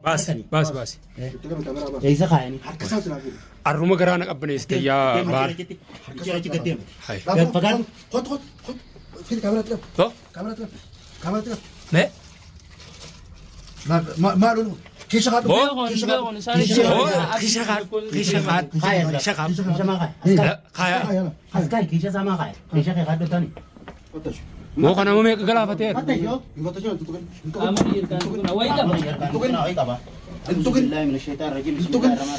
باس إيسا خايني الروم قرانا قبنا يستيا بار هاي فقال خد في الكاميرا تلف تو كاميرا تلف ما لونه كيش غاد كيش مو كنا مو ميك غلا فتير بالله من الشيطان الرجيم بسم الله الرحمن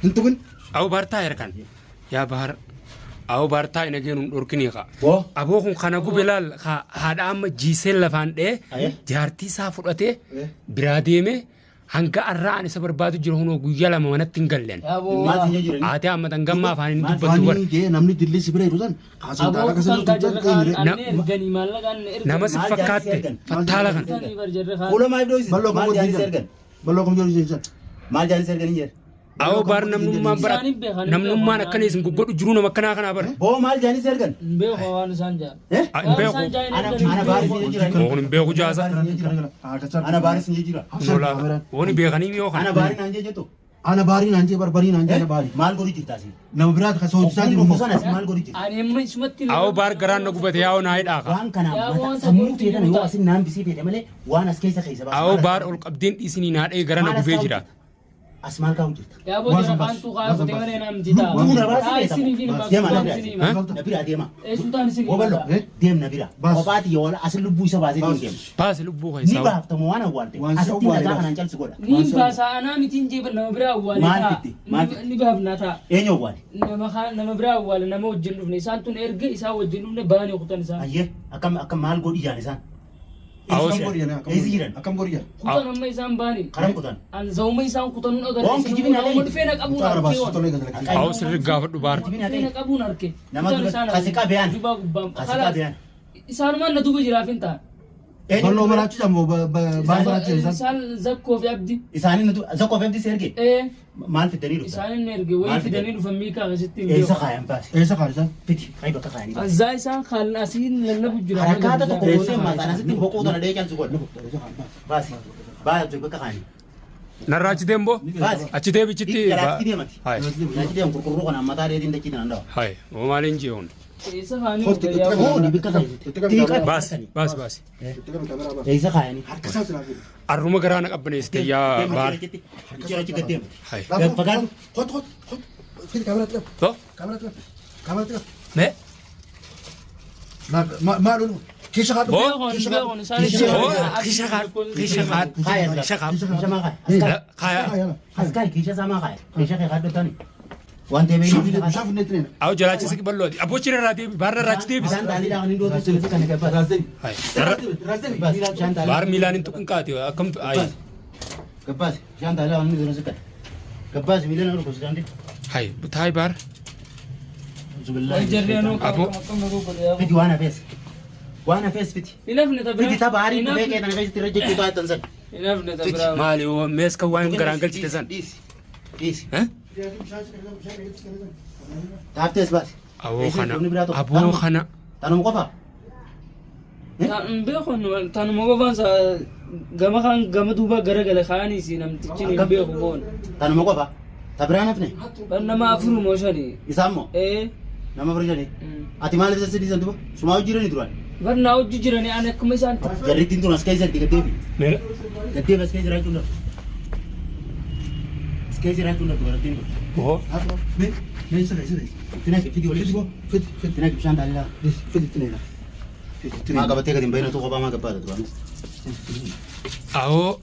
الرحيم أو بارتا يركن يا بار أو بارتا ينجون أوركني خا أبوكم خنا قبلال خا هذا أم جيسل لفان ده جارتي سافرته براديمه هنگا الرأي نسبر بادو جرهونو جيلا ما نتنقل لين آتي أما تنقم ما فاني ندبر نمني دللي سبري روزان نمس فكات فتالا كان كولا ما يبدو بلوكم جوري ما جاري سرقن يير أو بار نمنما بار نمنما نكنيس نقول جرونا مكنا كنا بار بو مال جاني سرقن بيو خوان سانجا بيو أنا بارس نجيرا وون بيو جازا أنا بارس نجيرا ولا وون بيغني ميو أنا باري نانجي جتو أنا باري نانجي باري نانجي أنا باري مال غوري تيتاسي نمبرات خسوت سادي مال غوري تي أنا يمري سمتي أو بار قران نقول بتياو نايد آخا وان كنا سمو تيجا نيو أسين نام بيسي بيته ماله وان أسكيسا خيسا أو بار القبضين إسني نار إيه قران نقول فيجرا أسمال كاو جرتا يا بو جرا كان تو خايف تمرين نام جدا سيني فين ما نبيرا ديما إيه سلطان سيني وبلو ديم نبيرا وباتي يولا أصل لبوي سبازي ديم باس لبوه هاي ni ساو ba hafta mo wana walte asati na ga nan jalsu goda ni ba sa ana mitin jibal na mabra wala ni ba hafna ta enyo wali na mabra wala na mo jinnu ne santun erge isa wajinnu ne bani kutan sa ayye akam mal godi jani san أو eziran أكم بوريا kutan amma isan bani karam kutan an zaumai san kutan agar Wong kijibin na mo defena kabu na تعال بس kewan تطلع كذا أو سر قافر دوبار defena kabu na ke nama kasika bayan juba gubam kasika bayan isan man na dubu jirafin ta بلو مراتي جنبه بازراتي isan zakko fi abdi isani natu zako femti serge eh mal fi dalilu isan nerge way fi dalilu fammi ka gasitin esa khayam bas إيش خارجة piti khayba ka khayani bas azza isan khal asin lallabu jira harakata to ko se ma sana sitin boko dona de jalsu goda bas ba ya zuba ka khani نراج ديمبو bas أشتى بيشتى yalati de mati هاي yalati de kurkuru kana mata de din de kidan ndo هاي ومالين جيون isa khani خذ ya oh ni bika kan باس esa khayani الروم قرانا قبنا يستيا بار gadem هاي فقال خذ في الكاميرا تلف تو كاميرا تلف ما ما لونه كيش غاد sama khay خايا askai kisha sama khay kisha khay gado tani wante be شاف النترين أو جلاتي سك بلودي أبو شير رادي بار راج دي بس san dali da nindo to sulu kan ka رازين هاي رازين bas shan dali بار ميلان تو كنكاتي أكم أي kabas shan dali da nindo suka kabas milan ro kusidande هاي بتاعي بار zubillahi jarriano ka Apo. fiti wana fes fiti inafne tabra fiti tabari ko be ke tan kai tirje ki to tan inafne tabra مالي هو ميسك وين قرانقل تيزان dis ها taftes bas أبو خنا tanum qofa tan be khon tan mo ban sa gama kan gama duba garagala khani sinam tichini be khon tanum qofa tabrana fne ban na ma afuru mo shani isamo eh nama berjani ati mal bisa sedih santu semua ujiran itu kan ban na uju jirani anak kuma san jadi tintu nas kaiser tiga devi ميلا gede bas kaiser itu lah kaiser itu lah tuh tintu هو هذا مين يسرع يسرع tina ke video فيديو فيديو tina ke pisan tali lah فيديو تنين ma ka bate ka dimbaina tu ko ba ma ka pada tuh أو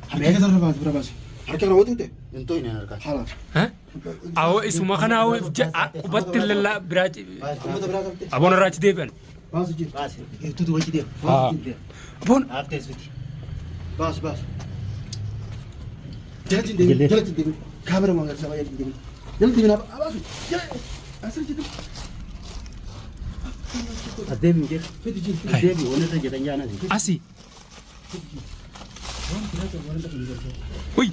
حركة ترى باز برا باز حركة أنا وديته itu ini narka خلاص ها أو اسمه خنا أو قبضت لله براج أما تبرع كنت أبونا راج دي بن باز جيب bas itu tuh wajib dia أبون after fiti باز جلت دي جلت دي كاميرا ما غير سوايا دي جلت دي أنا باز يا أسرع جدا adevi dia فيديو جيب adevi ona ta jadi jana sih أسي وي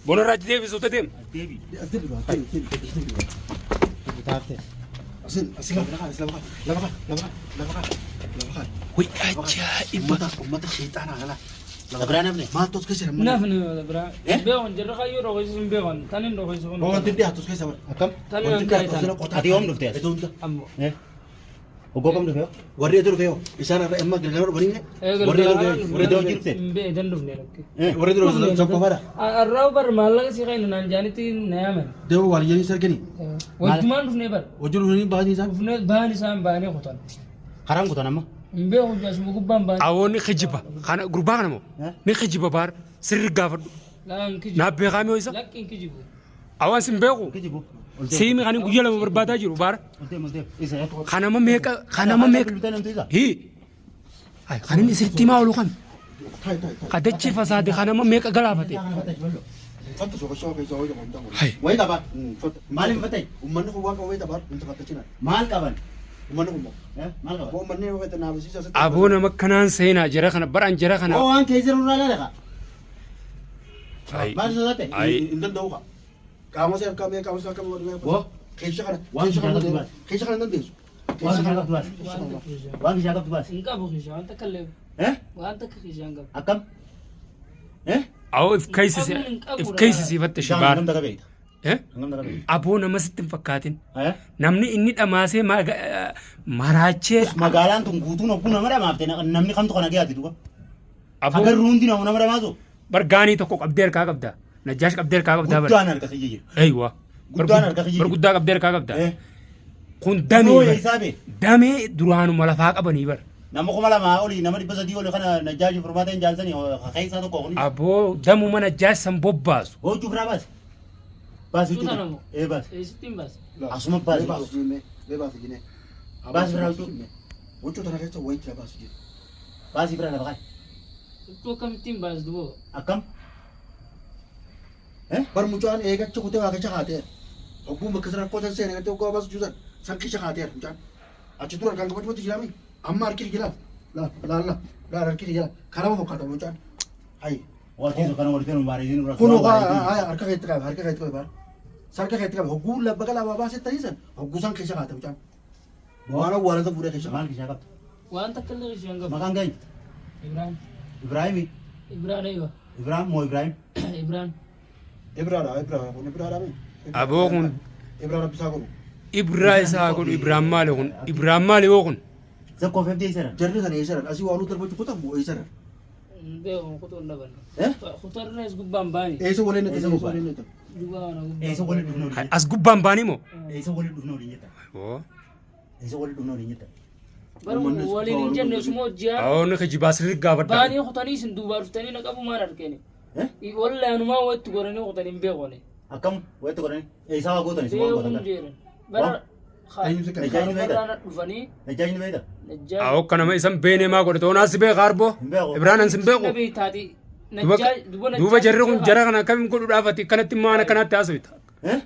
بونا راج دي بس وتدم adevi أسرع itu after أصل لبخان وي عجائب أمة الشيطان على Labrana bne. ما تسكسر نافني ولا برا بيون جرخا يورو غيسون بيون تانين رو غيسون هو أنت بدي هتسكسر Akam. تانين أنت Ati om dufte. أمو Eh. Ugokam dufte. وريه دور فيه إنسان أما قلنا برينه وريه دور فيه وريه دور جيرته. بي دندو فني لك Eh. وريه دور سوكو فارا الراو بر مالك سي خاين نان جانتي نيامن ده هو وريه سرقني وجمان فني بر وجلو هني بعد إنسان فني باني سام باني خوتن Haram kutan amma. مبي هو جاس مغبان باني awoni khijiba khana gurbana mo ni khijiba bar sirri gafadu لا انكجي na be khami oysa لك انكجي awan simbeku Kijibu. simi khani guyala mo barbada jiru bar Multe. Isa. khana ma meka Lutan am tiza. hi ay khani ni sirti ma wulu kham تاي qadachi fasadi khana ma meka galafate فتح سوق الشوكة يسوي ده عندهم hay Wai kaban. فتح Malim fatay. ومنه هو واقع ويدا بار أنت فتحنا Mal kaban. ومنه هو Eh. Mal kaban. هو منه هو يدا نابسي جالس abona makkanan sayna jira khana baran jira khana Oh an kaiser urala leka. ay Mal sate. ay إن دوخا كامو سير كامي كامو سير كامو Wo. خيش خنا وان شغلة تبال. خيش خنا نديش Wan shagab tubas. Wan shagab tubas. انك ابو خيشان انت كلم Eh. وانت خيشان قبل Akam. Eh. aw if kaisi fattashi bar Ngam daga beita. eh Ngam daga beita. abona masittin fakkatin Eh. namni inni dhamase marache Magaalaan tun guutuun ogguu nama dhamaafte namni kamtu kana dhiyaate duuba. abo Agarru hundi nama dhamaasu. bargaanii tokko qabdeer kaa qabda najaash qabdeer kaa qabda bar Guddaan harka kiyya jiru. aywa Guddaan harka kiyya bar jiru. guddaa qabdeer kaa qabda Eh. kun Noo damee isaabe. damee duraanuma lafaa qabanii bar Nama kuma lamaa olii nama dhibba sadii olii kana najaaji furmaata hin jaalsanii keessaa tokko kuni. aboo damuma najaash san bobbaasu Hojii firaa baasi. Baasi Tuuta hojii. namu. Eh baasi. ستين بس Asuma baasi. باس جيني باس جيني باس فراوتو. وجو ترى كيسو ويت باس جيني Baasi firaa lafa kai. تو كم تيم بس دو Akkam. Eh. برمجان إيه كتشو كتير واقع شغاتير أبو مكسر كوتا سين كتير وقا باس جوزان سانكي شغاتير مجان أشتور كان كم تبغى تجيلامي أما أركي جيلا لا أركي جيلا خراب هو كذا مجان هاي Waltiin kana waltiin baariin ura. كونو هاي أركا كيتكا بار ساركا كيتكا هقول لا بقى لا بابا ستايسن هقول سانكي شغاتير مجان وانا ولا تبغى كيشغال Maal kishaa qabda. وانت كل خيشان قبل Maqaan gahi. ابراهيم Ibraahimi. ابراهيم ايوه Ibraahim moo Ibraahim. ابراهيم إبراهيم aboo kun إبراهيم بيساقو ibraa isaa kun ibraan maali kun ibraan maali yoo kun Zakko feef deeysara. جرني ثاني يسرع أسي وانو تربو كتب مو يسرع بيهم خطور نبن Eh. خطور ناس قبان باني إيش ولا نت إيش ولا نت جوانا Eessa waliin dhufna olii. as gubbaan baanii moo Eessa waliin dhufna olii jetta. oo Eessa waliin dhufna olii jetta. برمو ولين جنة سمو جيا awonni kijibaa sirri gaafadda باني خطاني سندوبار فتاني نقابو ما نركني Eh. ولا أنا ما وقت قرني خطاني بيغوني Akkam wayita godhani. Eessaa waa gootani si waan بيغون gootan. جيرن برا أيوة زكاة. Najaajni beeyda. برا نفني Najaajni beeyda. نجاج awoo kanama isan beenee maa godhate onaas bee qaarboo Hin beeku. ibraan an sin beeku نبي تاتي نجاج duuba jarri kun jara kana akkamiin godhuudhaafati kanatti maana kanaatti haasawita Eh.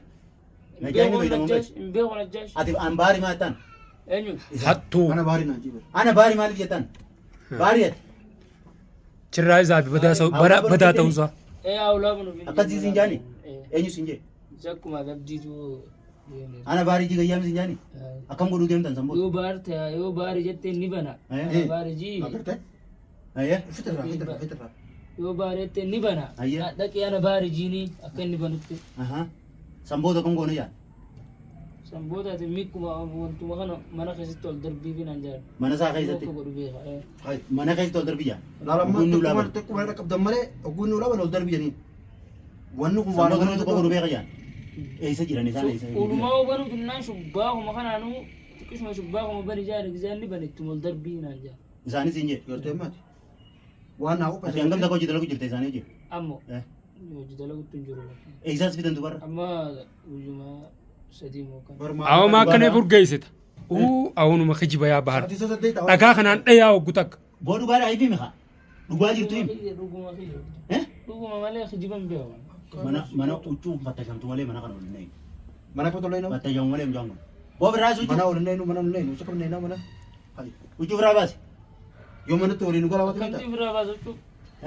Najaajni beeyda mun beeku. بيغون نجاج Ati an baari maa jettaan. أنيو hattuu أنا باري نجيب Ana baari maaliif jettaan. Baari ati. cirraa isaa fi badaa ta'uusaa إيه أولاد منو Akkasii siin jaani. إيه Eenyu siin jee. جاكو ما قبدي تو Ana baarii jiga yaam siin jaani. Akkam godhuu deemtan samboota. يو بارت يو باري جت نبنا Eh. باري جي أكرت Ayyee. فترة يو باري جت نبنا أيه. لكن أنا باري جيني أكن نبنت Ahaa. Samboota kam goone jaan. سامبودا تميكو ما وانتو ما كانوا ما نخسي تول دربي في نانجار Mana isaa keessatti. هاي Mana keessatti ol darbi jaan. لا لا Gunnu ما lama. تكون هذا كبد ملء أقول نولا ولا الدرب يعني وانو Samboota nuti tokko godhuu beeka jaan. Eessa jiran isaan eessa hin ولما jiran. هو بنو جنان شباك وما كان عنو تكش ما شباك وما بني جار جزان نبني تمول دربي نانجار Isaanis hin jee. قلت مات وانا هو Ati hangam takka hojii dalagu jirte isaanii jee. أمو Eh. وجد له تنجرو Eessaas fidantu barra. أما وجما سدي مو كان awoo maa akkanee furgeessita awonuma kijiba yaa bahar dhagaa kanaan dhayaa hoggu takka Boo dhugaadhaa hifi miha. Dhugaa jirtu himi. رغم خير Eh. رغم ما له خجبا بيو Mana huccuu fattashamtu malee mana kana waliin na'in. mana ko tolay no Fattashamu malee hin jaangu. Boo biraa huccuu. mana wala nenu mana nenu sakam nena mana هاي Huccuu biraa baasi. يوم أنا توري نقول أنا كم وتميتا تفرا باز وشو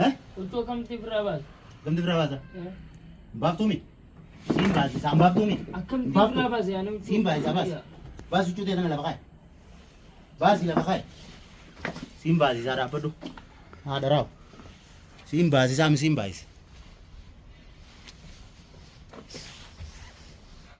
Eh. وشو كم تفرا باز Gamti biraa baasa. Baaftuumi. Siin baasi. Isaan baaftuumi. أكم Baaftu. تفرا باز يعني Siin baasi. Isaa baasi. Baasi huccuu ta'e lafa kaa'i. Baasi lafa kaa'i. Siin baasisaa dhaabbadhu. Haadha raawu. Siin baasisaa mi siin baasise.